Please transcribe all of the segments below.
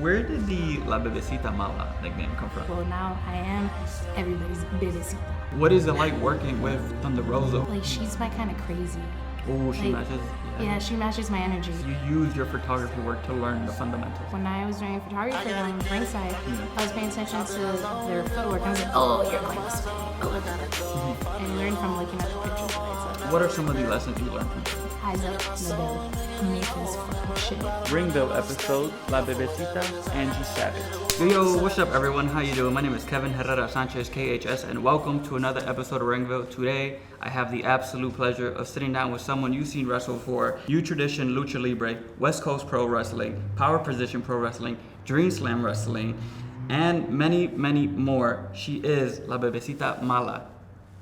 where did the La Bebesita Mala nickname come from? Well, now I am everybody's Bebesita. What is it like working with Thunder Rosa? Like, she's my kind of crazy. Oh, she like, matches? Yeah, she matches my energy. You use your photography work to learn the fundamentals. When I was doing photography for them ringside, I was paying attention to their footwork. I was like, oh, you're going this way. Oh. And learn from looking at the pictures that I took. What are some of the lessons you learned from them? Eyes up, no belly. Make this fucking shit. Ringville episode, La Bebesita, Angie Savage. Yo, what's up everyone? How you doing? My name is Kevin Herrera Sanchez, KHS, and welcome to another episode of Ringville. Today, I have the absolute pleasure of sitting down with someone you've seen wrestle for Tradition Lucha Libre, West Coast Pro Wrestling, Power Position Pro Wrestling, DreamSlam Wrestling, and many, many more. She is La Bebesita Mala,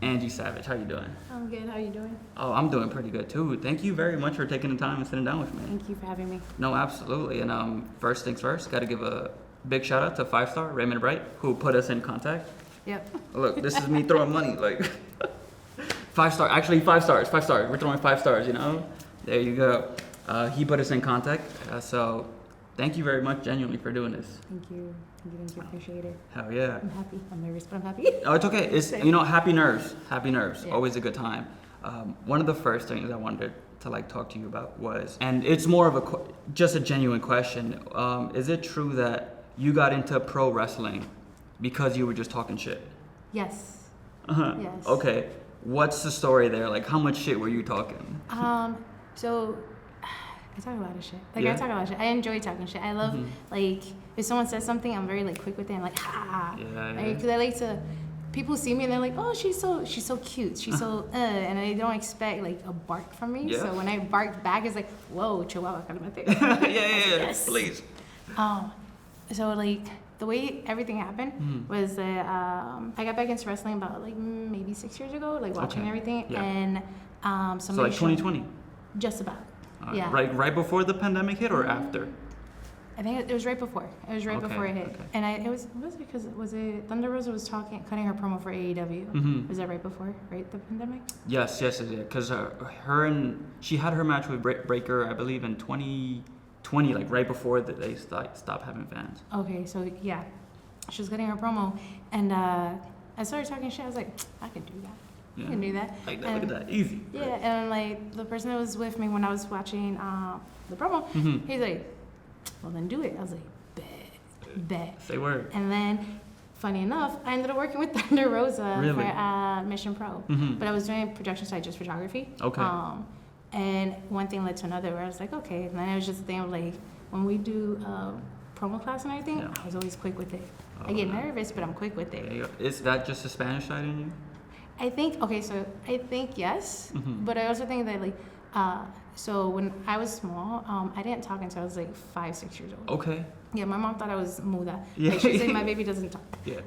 Angie Savage. How you doing? I'm good. How you doing? Oh, I'm doing pretty good too. Thank you very much for taking the time and sitting down with me. Thank you for having me. No, absolutely. And first things first, got to give a big shout out to 5-Star Raymond Bright, who put us in contact. Yep. Look, this is me throwing money, like 5-star. Actually, 5 stars. 5 stars. We're throwing 5 stars. You know. There you go. He put us in contact. So, thank you very much, genuinely, for doing this. Thank you. Thank you. Appreciate it. Hell yeah. I'm happy. I'm nervous, but I'm happy. Oh, it's okay. It's happy nerves. Happy nerves. Yeah. Always a good time. One of the first things I wanted to talk to you about was, and it's more of just a genuine question. Is it true that you got into pro wrestling because you were just talking shit? Yes. Uh-huh. Yes. Okay. What's the story there? Like, how much shit were you talking? So I talk a lot of shit. Like, Yeah. I talk a lot of shit. I enjoy talking shit. I love, like, if someone says something, I'm very, like, quick with it. I'm like, ha. Yeah. Because I like to, people see me and they're like, oh, she's so cute. She's so, and I don't expect, like, a bark from me. Yeah. So when I bark back, it's like, whoa, chihuahua, kind of my thing. yeah. Yes. Please. So, like, the way everything happened was that I got back into wrestling about, like, maybe 6 years ago, like, watching everything. Yeah. And So, like, 2020? Just about. Yeah. Right before the pandemic hit or after? I think it was right before. It was right before it hit. Okay. And was it Thunder Rosa was cutting her promo for AEW? Was that right before, the pandemic? Yes, because she had her match with Breaker, I believe, in 2020, like right before they stopped having fans. Okay, so yeah, she was cutting her promo, and I started talking shit. I was like, I can do that. Yeah. I can do that. Like that, look at that, easy. Yeah, and like the person that was with me when I was watching the promo, he's like, well then do it. I was like, bet. Say word. And then, funny enough, I ended up working with Thunder Rosa for Mission Pro. But I was doing production side, just photography. Okay. And one thing led to another where I was like, okay. And then it was just a thing of like, when we do promo class and everything, I was always quick with it. I get nervous, but I'm quick with it. Is that just the Spanish side in you? I think yes. But I also think that like, so when I was small, I didn't talk until I was like 5-6 years old. Okay. Yeah, my mom thought I was muda. Yeah. Like, she said my baby doesn't talk. Yeah.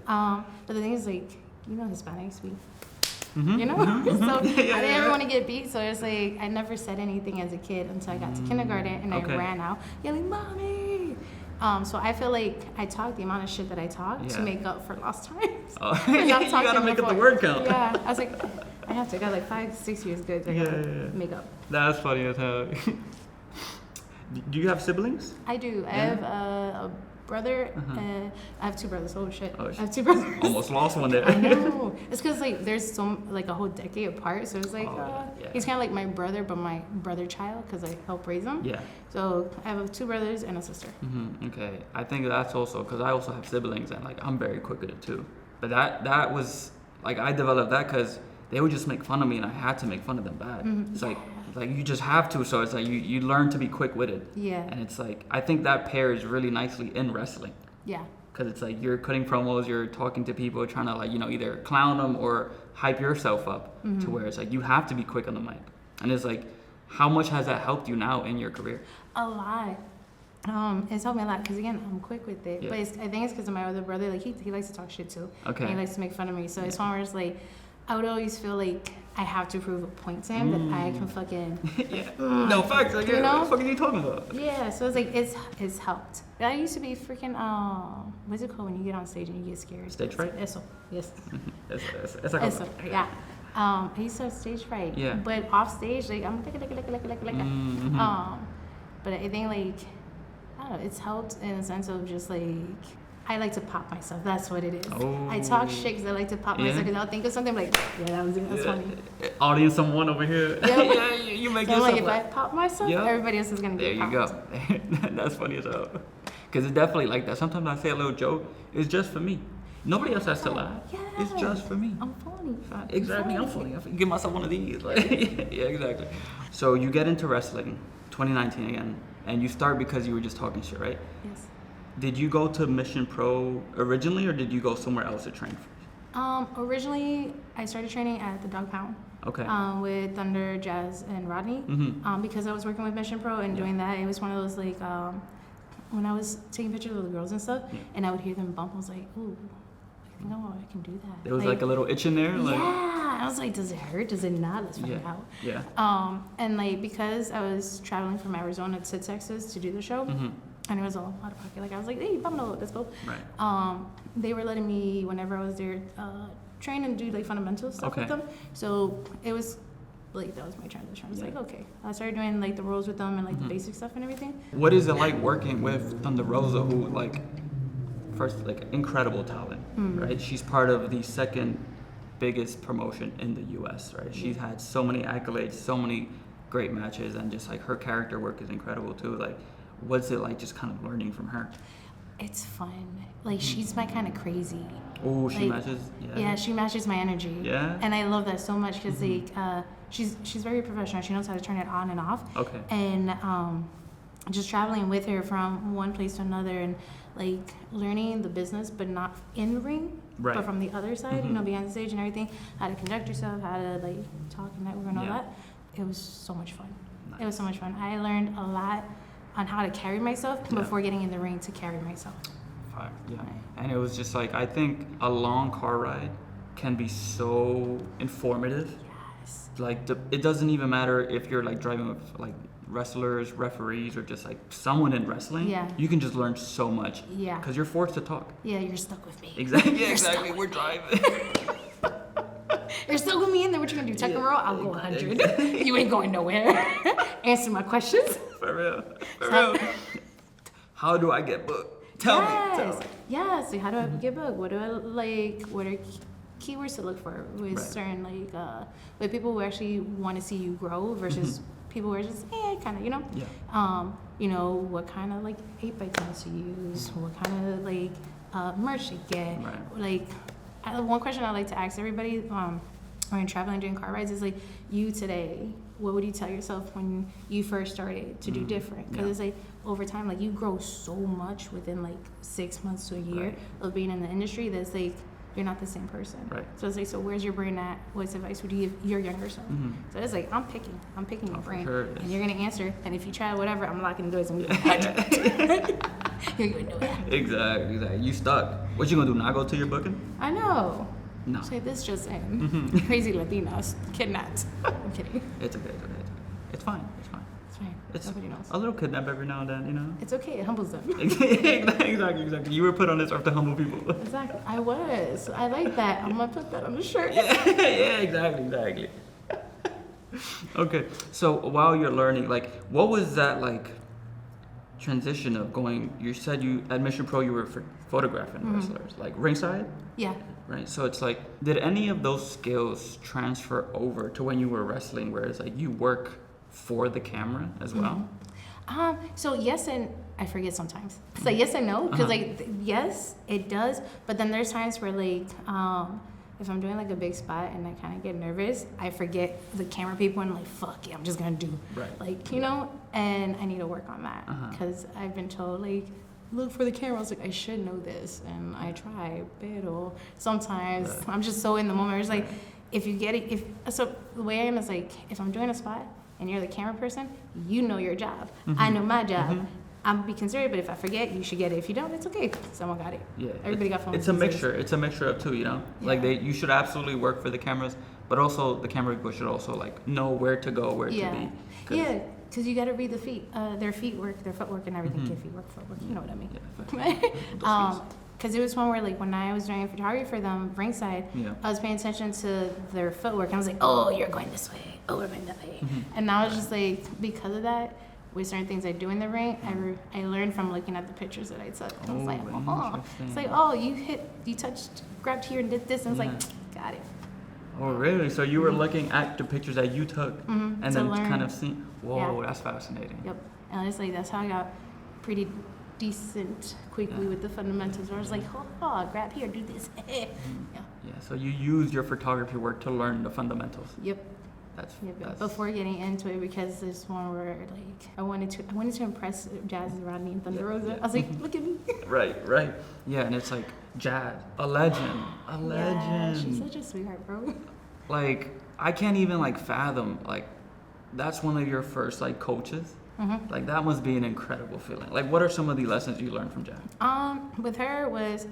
But the thing is, like, Hispanics, you know? So I didn't ever want to get beat, so it's like, I never said anything as a kid until I got to kindergarten, and I ran out yelling, Mommy! So I feel like I talked the amount of shit that I talked to make up for lost times. Oh. You gotta make up the word count. Yeah, I was like, I have to. I got like 5-6 years good to make up. That's funny as hell. Do you have siblings? I do. I have a brother. I have 2 brothers. Oh shit. I have 2 brothers. Almost lost one there. I know. It's because like there's a whole decade apart. So it's like he's kind of like my brother, but my brother child because I help raise him. Yeah. So I have 2 brothers and a sister. Okay. I think that's also because I also have siblings and like I'm very quick with it too. But that was like I developed that because they would just make fun of me and I had to make fun of them bad. It's like you just have to, so it's like you learn to be quick-witted. Yeah. And it's like I think that pairs really nicely in wrestling. Yeah. Because it's like you're cutting promos, you're talking to people, trying to like either clown them or hype yourself up to where it's like you have to be quick on the mic. And it's like, how much has that helped you now in your career? A lot. It's helped me a lot because again I'm quick with it. Yeah. But I think it's because of my other brother. Like he likes to talk shit too. Okay. And he likes to make fun of me. So it's one where it's like I would always feel like I have to prove a point to him that I can fucking no facts. Like, what the fuck are you talking about? Yeah. So it's like it's helped. But I used to be freaking what's it called when you get on stage and you get scared? Stage fright. Eso. Yes. It's like eso. Yeah. I used to have stage fright. Yeah. But off stage, like I'm but I think like I I don't know, it's helped in a sense of just like, I like to pop myself. That's what it is. Oh. I talk shit because I like to pop myself because I'll think of something like, yeah, that's funny. Audience, someone over here. Yep. Yeah, you make So yourself like, if I pop myself, everybody else is going to there get popped. There you go. That's funny as hell. Because it's definitely like that. Sometimes I say a little joke. It's just for me. Nobody else has to laugh. Yeah. It's just for me. I'm funny. Exactly, I'm funny. Give myself one of these. Like, yeah, exactly. So you get into wrestling, 2019 again, and you start because you were just talking shit, right? Yes. Did you go to Mission Pro originally, or did you go somewhere else to train first? Originally, I started training at the Dog Pound. Okay. With Thunder, Jazz, and Rodney. Mm-hmm. Because I was working with Mission Pro and doing that, it was one of those like, when I was taking pictures of the girls and stuff, and I would hear them bump, I was like, ooh, no, I can do that. There was like a little itch in there? Like, yeah. I was like, does it hurt? Does it not? Let's find out. Yeah. And like, because I was traveling from Arizona to Texas to do the show, and it was all out of pocket. Like, I was like, hey, vámonos, let's go. Right. They were letting me, whenever I was there, train and do like fundamental stuff with them. So it was like, that was my transition. I was like, okay. I started doing like the rolls with them and like the basic stuff and everything. What is it like working with Thunder Rosa, who like, first, like, incredible talent, right? She's part of the second biggest promotion in the U.S., right? She's had so many accolades, so many great matches, and just like her character work is incredible too. Like, what's it like just kind of learning from her? It's fun. Like, she's my kind of crazy. Oh, she like, matches? Yeah, she matches my energy. Yeah? And I love that so much because like, she's very professional. She knows how to turn it on and off. Okay. And just traveling with her from one place to another and like learning the business, but not in the ring, but from the other side, you know, behind the stage and everything, how to conduct yourself, how to like talk and network and all that. It was so much fun. Nice. It was so much fun. I learned a lot on how to carry myself before getting in the ring to carry myself. Fire. Yeah. And it was just like, I think a long car ride can be so informative. Yes. Like, it doesn't even matter if you're like driving with like wrestlers, referees, or just like someone in wrestling. Yeah. You can just learn so much. Yeah. Because you're forced to talk. Yeah, you're stuck with me. Exactly. Yeah, exactly. We're driving. You're stuck with me, and then what you gonna do? Tuck and roll? I'll go 100. You ain't going nowhere. Answer my questions. For real. For real. How do I get booked? Tell me. Yes. So how do I get booked? What do I like? What are keywords to look for with certain like with people who actually want to see you grow versus people who are just kind of, you know. Yeah. You know, what kind of like 8x10s to use? What kind of like merch to get? Right. Like, one question I like to ask everybody when you're traveling doing car rides is like, you today, what would you tell yourself when you first started to do different? Because it's like over time, like you grow so much within like 6 months to a year of being in the industry that's like you're not the same person. Right. So it's like, so where's your brain at? What advice would you give your younger self? So it's like, I'm picking your brain, and you're gonna answer. And if you try whatever, I'm locking the doors and we you're gonna do it. Exactly. You stuck. What you gonna do? Not go to your booking? I know. No. Say this just in. Crazy Latinas kidnapped. I'm kidding. It's okay. It's fine. Nobody knows. A little kidnap every now and then, you know? It's okay. It humbles them. Exactly. You were put on this earth to humble people. Exactly. I was. I like that. I'm going to put that on the shirt. Yeah, exactly. Okay. So while you're learning, like, what was that, like, transition of going, you said you, at Mission Pro, you were photographing wrestlers, like ringside? Yeah. Right. So it's like, did any of those skills transfer over to when you were wrestling, where it's like you work for the camera as well? So yes, and I forget sometimes. So yes and no, because like yes, it does. But then there's times where like if I'm doing like a big spot and I kind of get nervous, I forget the camera people and I'm like, fuck yeah, I'm just gonna do like, you know. And I need to work on that because I've been told like, look for the camera. I was like, I should know this, and I try, but sometimes I'm just so in the moment. It's like, if you get it, so the way I am is like, if I'm doing a spot and you're the camera person, you know your job. I know my job. I'm be considerate, but if I forget, you should get it. If you don't, it's okay. Someone got it. Yeah. Everybody got phones. It's a mixture. It's a mixture of two, you know? Yeah. Like you should absolutely work for the cameras, but also the camera people should also like know where to go, where to be. Yeah. Because you got to read the feet, their footwork and everything. Feet work, footwork. You know what I mean? Because it was one where, like, when I was doing photography for them, ringside, I was paying attention to their footwork. And I was like, oh, you're going this way. Oh, we're going that way. And now it's just like, because of that, with certain things I do in the ring, I learned from looking at the pictures that I took. I was like, oh, it's like, oh, you touched, grabbed here and did this, and it's like, got it. Oh, really? So you were looking at the pictures that you took, and then kind of seeing, whoa, that's fascinating. Yep. And it's like, that's how I got pretty decent quickly with the fundamentals, where I was like, oh, grab here, do this. Yeah, so you used your photography work to learn the fundamentals. Yep. That's before getting into it, because there's one where like I wanted to impress Jazz and Rodney and Thunder Rosa. I was like, look at me. Right. Yeah, and it's like Jazz, a legend. Yeah, she's such a sweetheart, bro. Like, I can't even like fathom, like, that's one of your first like coaches. Like, that must be an incredible feeling. Like, what are some of the lessons you learned from Jazz? With her was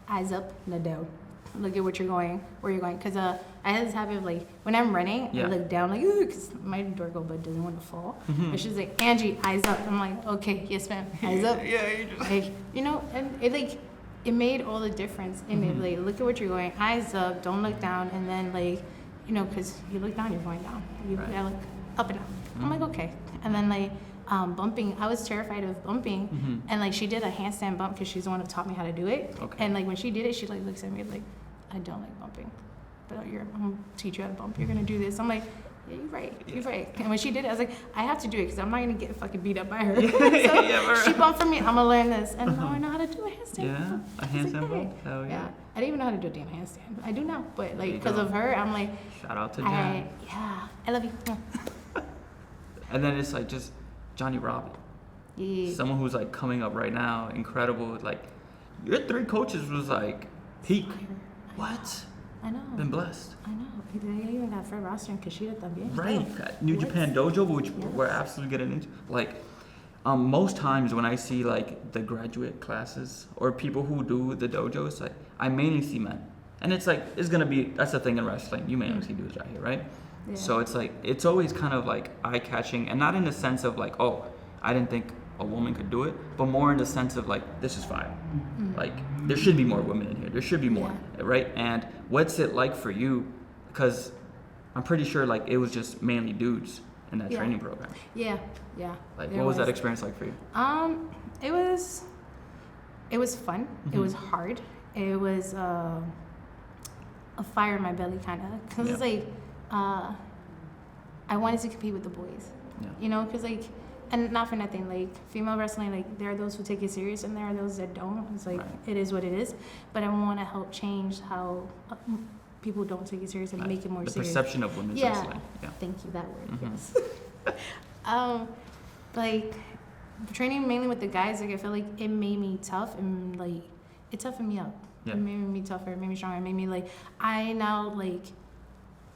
eyes up, no down. Look at where you're going. Because I had this habit of like, when I'm running, I look down like, ooh, because my Dorgo bud doesn't want to fall. And she's like, Angie, eyes up. I'm like, okay, yes ma'am, eyes up. You just... like, and it like, it made all the difference in it. Like, look at what you're going, eyes up, don't look down. And then like, because you look down, you're going down. You gotta look up and up. I'm like, okay. And then like, bumping, I was terrified of bumping, and like she did a handstand bump because she's the one who taught me how to do it. And like when she did it, she like looks at me like, I don't like bumping, but I'm gonna teach you how to bump. You're gonna do this. I'm like, yeah, you're right. And when she did it, I was like, I have to do it because I'm not gonna get fucking beat up by her. So she bumped for me. I'm gonna learn this, and now I know how to do a handstand. Yeah, a handstand bump. Hell yeah. I didn't even know how to do a damn handstand. I do now, but like because of her, I'm like, shout out to Jan. I love you. And then it's like just Johnnie Robbie. Yeah. Someone who's like coming up right now, incredible. Like, your 3 coaches was like peak. What? I know. Been blessed. I know. They even got Fred Roster and Kushida también. Right. New Japan Dojo, which we're absolutely getting into. Like, most times when I see like the graduate classes or people who do the dojos, like I mainly see men. And it's like, that's the thing in wrestling. You mainly see dudes right here, right? Yeah. So it's like, it's always kind of like eye-catching, and not in the sense of like, oh, I didn't think a woman could do it, but more in the sense of like, this is fine. Like, there should be more women in here. There should be more, right? And what's it like for you? Because I'm pretty sure like it was just mainly dudes in that training program. Yeah. Like, what was that experience like for you? It was fun. It was hard. It was a fire in my belly kind of, because it's like, I wanted to compete with the boys, because like, and not for nothing, like female wrestling, like there are those who take it serious and there are those that don't. It's like, it is what it is, but I want to help change how people don't take it serious and make it more serious. The perception of women's wrestling. Yeah. Thank you, that word, yes. Like training mainly with the guys, like I feel like it made me tough, and like it toughened me up. It made me tougher, it made me stronger, it made me like, I now like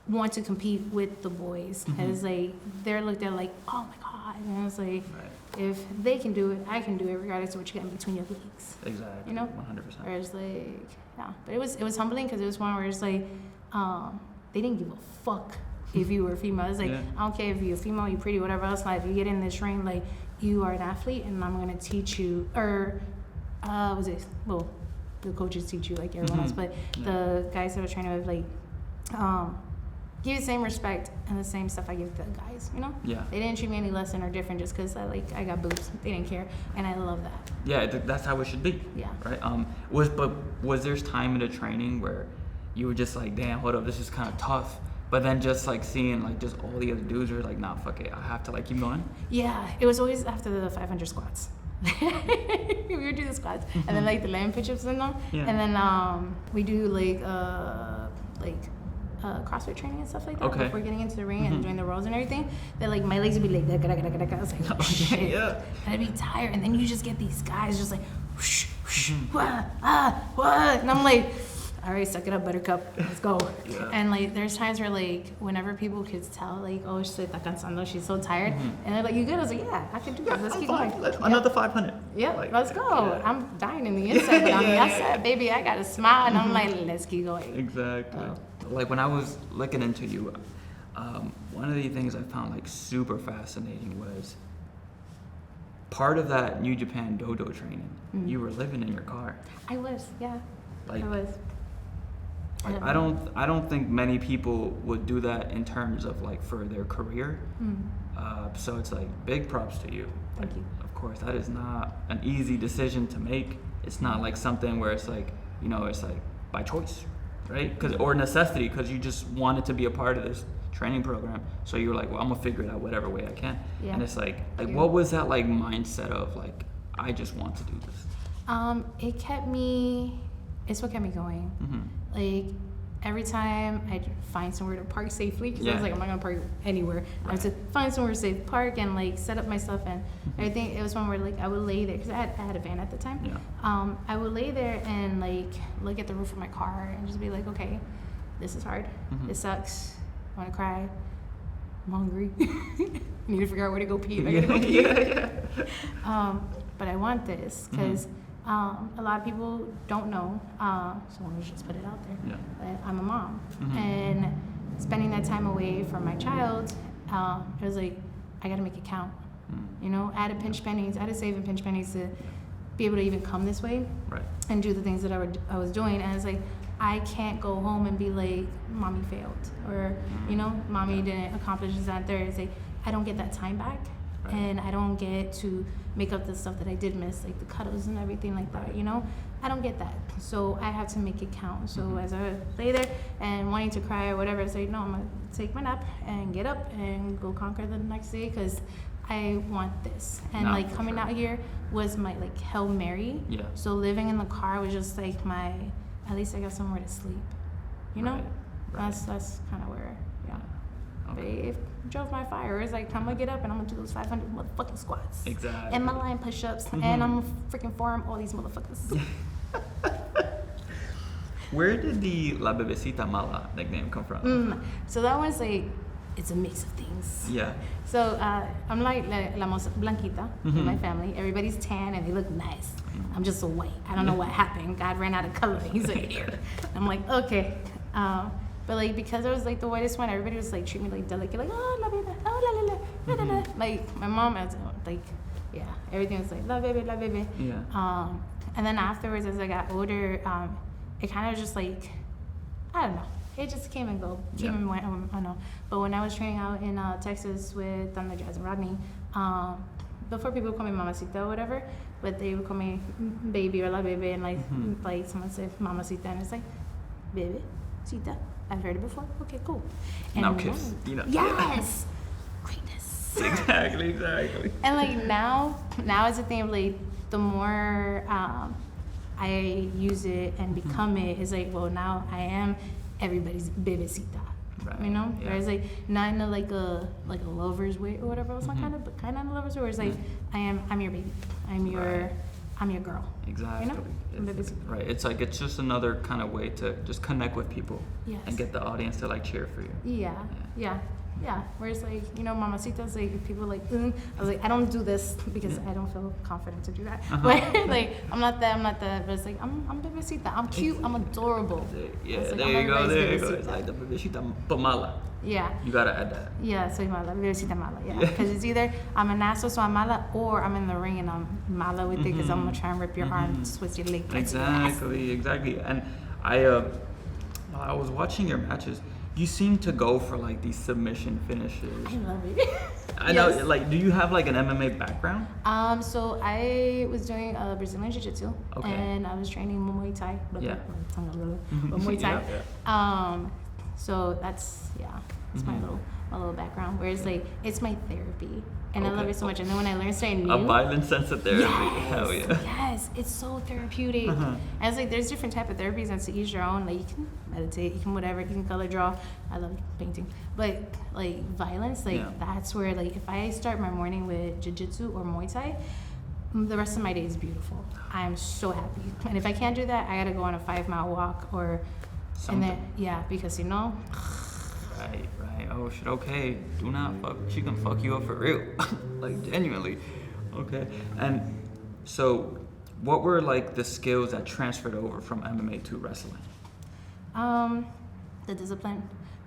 want to compete with the boys, as like they're looked at like, oh my god, and it's like, if they can do it, I can do it, regardless of what you get in between your legs. Exactly. 100%. Whereas like, but it was humbling, because it was one where it's like, they didn't give a fuck if you were female. It's like, I don't care if you're female, you're pretty, whatever else. Like, if you get in this ring, like you are an athlete, and I'm gonna teach you, or the coaches teach you like everyone else, but the guys that were training with like, give the same respect and the same stuff I give the guys, Yeah. They didn't treat me any less than or different just because I got boobs. They didn't care, and I love that. Yeah, that's how it should be. Yeah. Right. Was there time in the training where you were just like, damn, hold up, this is kind of tough, but then just like seeing like just all the other dudes were like, nah, fuck it, I have to like keep going? Yeah, it was always after the 500 squats. We would do the squats, and then like the lamb push-ups in them, and then we do like CrossFit training and stuff like that before getting into the ring and doing the rolls and everything. That like my legs would be like I was like, oh shit, and I'd be tired, and then you just get these guys just like whoosh, whoosh, wah, and I'm like, all right, suck it up, buttercup, let's go. And like there's times where like whenever people could tell like, oh, she's cansando, she's so tired, and they're like, you good? I was like, yeah, I can do that, let's keep going. Another 500. Like, let's go. I'm dying in the inside, but on the outside, baby, I got a smile, and I'm like, let's keep going. Exactly. Like when I was looking into you, one of the things I found like super fascinating was part of that New Japan Dojo training. You were living in your car. I was, yeah. Like, I was. Like, I don't think many people would do that in terms of like for their career, So it's like big props to you. Thank Like, you. Of course, that is not an easy decision to make. It's not like something where it's like, you know, it's like by choice, right? Or necessity, because you just wanted to be a part of this training program. So you're like, well, I'm gonna figure it out whatever way I can. Yeah. And it's like what was that like mindset of like, I just want to do this? It's what kept me going. Mm-hmm. Like, every time I'd find somewhere to park safely, because I was like, I'm not gonna park anywhere. I have to find somewhere safe, park, and like set up my stuff and everything. It was one where like I would lay there, because I had a van at the time. Yeah. I would lay there and like look at the roof of my car and just be like, okay, this is hard. This sucks. I want to cry. I'm hungry. I need to figure out where to go pee. I gotta go pee. But I want this because a lot of people don't know. So let me just put it out there. Yeah. But I'm a mom, and spending that time away from my child, it was like I gotta make it count. You know, I had to pinch pennies. I had to save and pinch pennies to be able to even come this way and do the things that I was doing. And it's like, I can't go home and be like, mommy failed, or you know, mommy didn't accomplish this and third. It's like I don't get that time back, and I don't get to make up the stuff that I did miss, like the cuddles and everything like that. You know, I don't get that, so I have to make it count. So as I lay there and wanting to cry or whatever, I say, no, I'm gonna take my nap and get up and go conquer the next day, because I want this. And like coming out here was my like Hail Mary. Yeah. So living in the car was just like my, at least I got somewhere to sleep. You know? That's kind of where, But it drove my fire. It's like, I'm gonna get up and I'm gonna do those 500 motherfucking squats. Exactly. And my line push-ups. And I'm gonna freaking farm all these motherfuckers. Where did the La Bebesita Mala nickname come from? So that one's like, it's a mix of things. Yeah. So I'm like la most blanquita in my family. Everybody's tan and they look nice. I'm just so white. I don't know what happened. God ran out of color. He's like, here. I'm like, okay. But like, because I was like the whitest one, everybody was like treat me like delicate, like, oh la baby, oh la la la, la, la, la. Like my mom was like, yeah, everything was like la baby, la baby. Yeah. And then afterwards, as I got older, it kind of just like, I don't know. It just came and go, came and went. I don't know. But when I was training out in Texas with Thunder Rosa and Rodney, before people would call me Mamacita or whatever, but they would call me baby or la baby, and like someone said Mamacita, and it's like, baby, Sita. I've heard it before. Okay, cool. And now kiss, you know. Yes, greatness. Exactly. And like now it's a thing of like, the more I use it and become it, it's like, well, now I am everybody's Bebesita. Right. You know? Yeah. Whereas like not in a like a lover's way or whatever, it's not kind of, but kind of in a lover's way, where it's like I'm your baby. I'm your girl. Exactly. You know? Right. It's like, it's just another kind of way to just connect with people and get the audience to like cheer for you. Yeah. Whereas like, you know, Mamacita's like, people like, I was like, I don't do this because I don't feel confident to do that. But like, I'm not that, but it's like, I'm Bebesita. I'm cute. I'm adorable. Yeah, like, there you go. It's like the Bebesita Mala. Yeah. You gotta add that. Yeah, soy mala, Bebesita mala, because it's either I'm an asshole, so I'm mala, or I'm in the ring and I'm mala with it, because I'm gonna try and rip your arm, twist your leg. Exactly. And I was watching your matches. You seem to go for like these submission finishes. I love it. I know. Like, do you have like an MMA background? So I was doing Brazilian Jiu-Jitsu, and I was training Muay Thai. Muay Thai. So that's my little background. Whereas like, it's my therapy, and I love it so much. And then when I learned something new, a violent sense of therapy. Hell yeah. Yes, it's so therapeutic. And it's like, there's different type of therapies, and to each your own. Like, you can meditate, you can whatever, you can color draw. I love painting, but like violence, like that's where, like, if I start my morning with jiu-jitsu or Muay Thai, the rest of my day is beautiful. I'm so happy. And if I can't do that, I gotta go on a 5-mile walk or something. And then because you know. Right. Oh shit. Okay. Do not fuck. She can fuck you up for real, like genuinely. Okay. And so, what were like the skills that transferred over from MMA to wrestling? The discipline,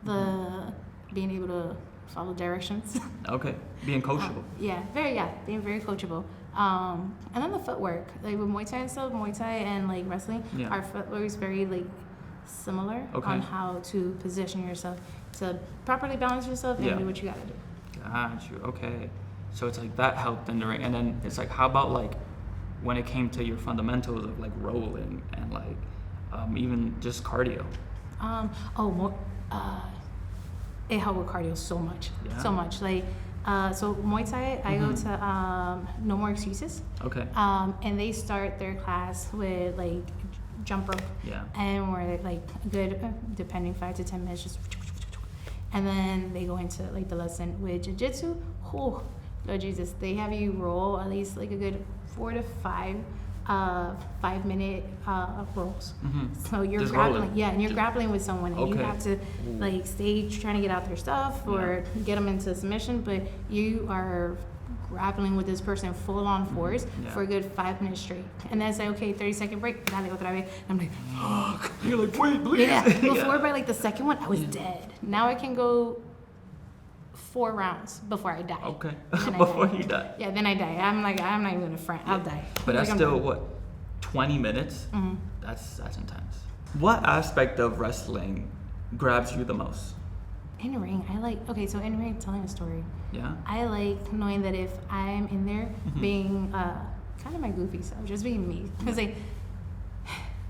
the being able to follow directions. Okay. Being coachable. Being very coachable. And then the footwork, like with Muay Thai and stuff, Muay Thai and like wrestling, our footwork is very like similar on how to position yourself to properly balance yourself and do what you gotta do. Got you. Okay. So it's like that helped in the ring, and then it's like, how about like when it came to your fundamentals of like rolling and like even just cardio? It helped with cardio so much, Like, so Muay Thai, I go to No More Excuses. Okay. And they start their class with like jump rope. Yeah. And we're like good, depending 5 to 10 minutes, just. And then they go into like the lesson with jiu-jitsu. Oh, Lord Jesus, they have you roll at least like a good 4 to 5 5-minute rolls. So you're just grappling, rolling. and you're grappling with someone, and you have to Ooh. like stay trying to get out their stuff or get them into submission, but you are grappling with this person full on force for a good 5 minutes straight. And then it's like, okay, 30-second break. Dale otra vez. I'm like, fuck. You're like, wait, please. Yeah. Before by like the second one, I was dead. Now I can go 4 rounds before I die. Okay. Before you die. Yeah, then I die. I'm like, I'm not even gonna front. I'll die. But that's like, still what, 20 minutes? That's intense. What aspect of wrestling grabs you the most? In the ring, I like, okay, so in the ring, telling a story. Yeah. I like knowing that if I'm in there being kind of my goofy self, just being me. Because like,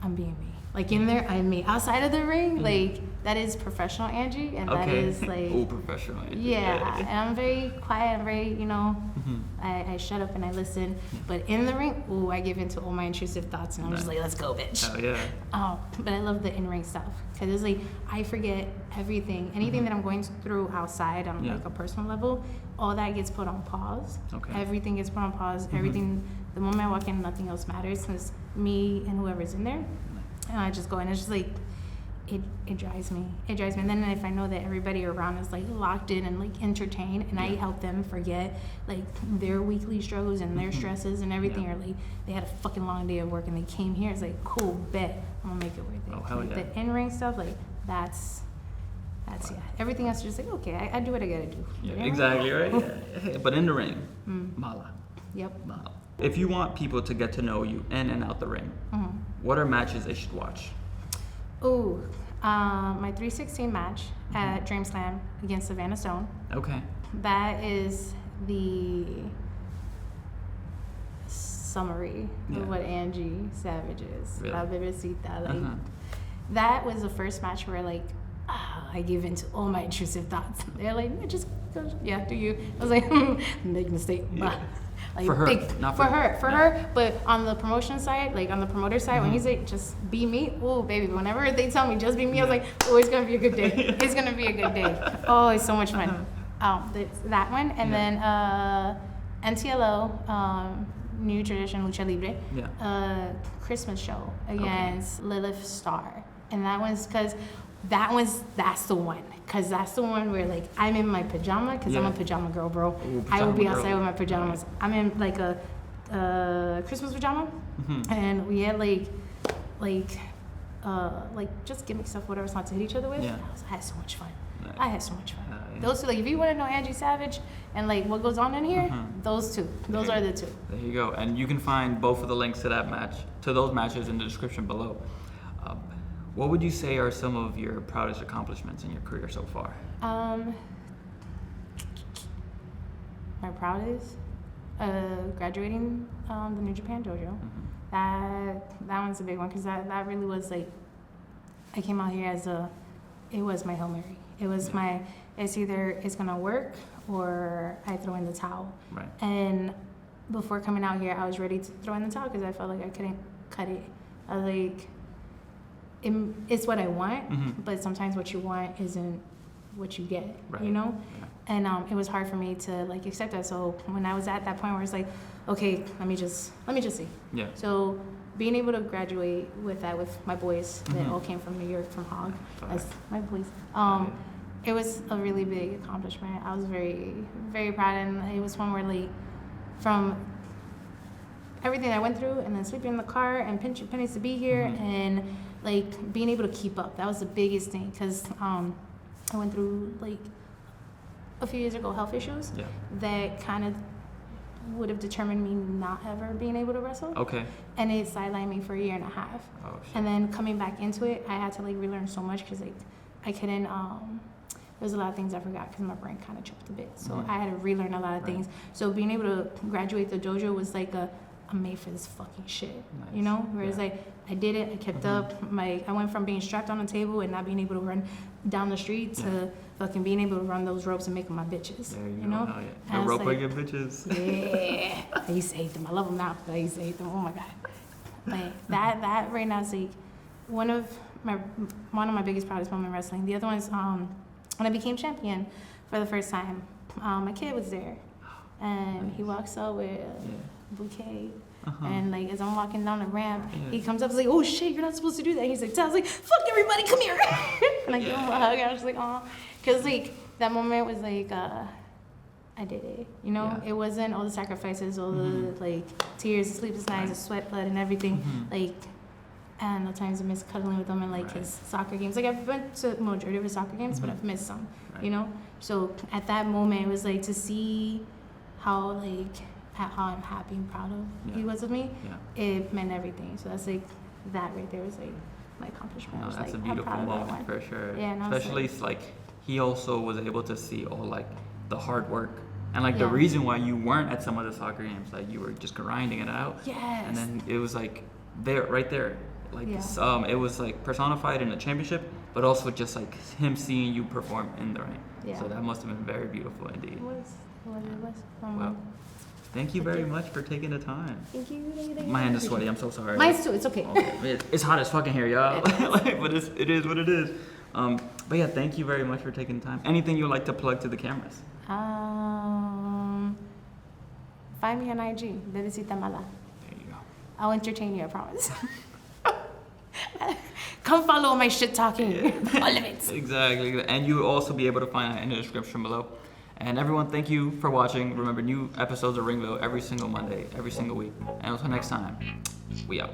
I'm being me. Like in there, I'm me. Outside of the ring, like that is professional Angie, and that is like professional Angie. Yeah, and I'm very quiet. I'm very, I shut up and I listen. But in the ring, I give into all my intrusive thoughts, and I'm just like, let's go, bitch. Oh yeah. But I love the in-ring stuff because it's like I forget everything, anything that I'm going through outside on like a personal level. All that gets put on pause. Okay. Everything gets put on pause. Everything. The moment I walk in, nothing else matters. It's me and whoever's in there. And I just go, and it's just like, it drives me. It drives me. And then if I know that everybody around is like locked in and like entertained, and I help them forget like their weekly struggles and their stresses and everything, or like they had a fucking long day of work and they came here, it's like, cool, bet, I'm gonna make it worth it. Oh, hell like, yeah. The in-ring stuff, like that's everything else is just like, okay, I do what I gotta do. Yeah, exactly, right? Yeah. But in the ring, mala. Yep. Mala. If you want people to get to know you in and out the ring, what are matches they should watch? My 316 match at DreamSlam against Savanna Stone. Okay. That is the summary of what Angie Savage is. Really? La Bebesita. Like, that was the first match where like I give into all my intrusive thoughts. They're like, just go, do you? I was like, make mistake. Yeah. Like for her, big, not for her. But on the promotion side, like on the promoter side, when he's like, just be me, oh baby. Whenever they tell me just be me, I was like, oh, it's gonna be a good day. It's gonna be a good day. Oh, it's so much fun. That's that one, and then NTLO, New Tradition Lucha Libre, Christmas show against Lilith Star, and that was because that's the one. Because that's the one where, like, I'm in my pajama, because I'm a pajama girl, bro. Ooh, I will be girl. outside with my pajamas. Right. I'm in, like, a Christmas pajama, and we had, like, just gimmick stuff, whatever, so to hit each other with. Yeah. I had so much fun. I had so much fun. Those two, like, if you want to know Angie Savage and, like, what goes on in here, those two. Those are the two. There you go. And you can find both of the links to that match, to those matches in the description below. What would you say are some of your proudest accomplishments in your career so far? My proudest? Graduating the New Japan Dojo. That one's a big one because that really was like, I came out here as it was my Hail Mary. It was it's either it's gonna work or I throw in the towel. Right. And before coming out here, I was ready to throw in the towel because I felt like I couldn't cut it. I was like, it's what I want, but sometimes what you want isn't what you get, you know? Yeah. And it was hard for me to like accept that. So when I was at that point where it's like, okay, let me just see. Yeah. So being able to graduate with that with my boys that all came from New York, from Hog, as my boys, it was a really big accomplishment. I was very, very proud, and it was one where like from everything I went through, and then sleeping in the car and pinching pennies to be here, and like being able to keep up. That was the biggest thing because I went through like a few years ago health issues that kind of would have determined me not ever being able to wrestle. Okay. And it sidelined me for a year and a half. Oh, shit. And then coming back into it, I had to like relearn so much because like I couldn't there's a lot of things I forgot because my brain kind of tripped a bit. So I had to relearn a lot of things. So being able to graduate the dojo was like I'm made for this fucking shit, you know? Whereas like I did it, I kept up. I went from being strapped on a table and not being able to run down the street to fucking being able to run those ropes and make them my bitches. There you know? Oh, yeah. The rope like, your bitches. Yeah. I used to hate them. I love them now, but I used to hate them. Oh my god. Like that right now is like one of my biggest proudest moments in wrestling. The other one is when I became champion for the first time. My kid was there, and he walks up with a bouquet. And like as I'm walking down the ramp, he comes up and is like, "Oh shit, you're not supposed to do that." He's like, I was like, "Fuck everybody, come here!" And I give him a hug. I was like, "Oh," because like that moment was like, I did it. You know, it wasn't all the sacrifices, all the like tears, the sleepless nights, the sweat, blood, and everything. Like, and the times I missed cuddling with him and like his soccer games. Like I've been to the majority of his soccer games, but I've missed some. You know, so at that moment it was like to see how I'm happy and proud of he was of me. It meant everything. So that's like that right there was like my accomplishment. No, that's like, a beautiful moment for sure. Yeah, and especially like he also was able to see all like the hard work and like the reason why you weren't at some of the soccer games, like you were just grinding it out. Yes. And then it was like right there. Like it was like personified in the championship, but also just like him seeing you perform in the ring. Yeah. So that must have been very beautiful indeed. It was. Well, thank you very much for taking the time. Thank you. My hand is sweaty. I'm so sorry. Mine's too. It's okay. It's hot as fucking here, y'all. But it is what it is. But yeah, thank you very much for taking the time. Anything you'd like to plug to the cameras? Find me on IG, Bebesita Mala. There you go. I'll entertain you, I promise. Come follow my shit talking. All of it. Exactly. And you will also be able to find that in the description below. And everyone, thank you for watching. Remember, new episodes of Ringville every single Monday, every single week. And until next time, we out.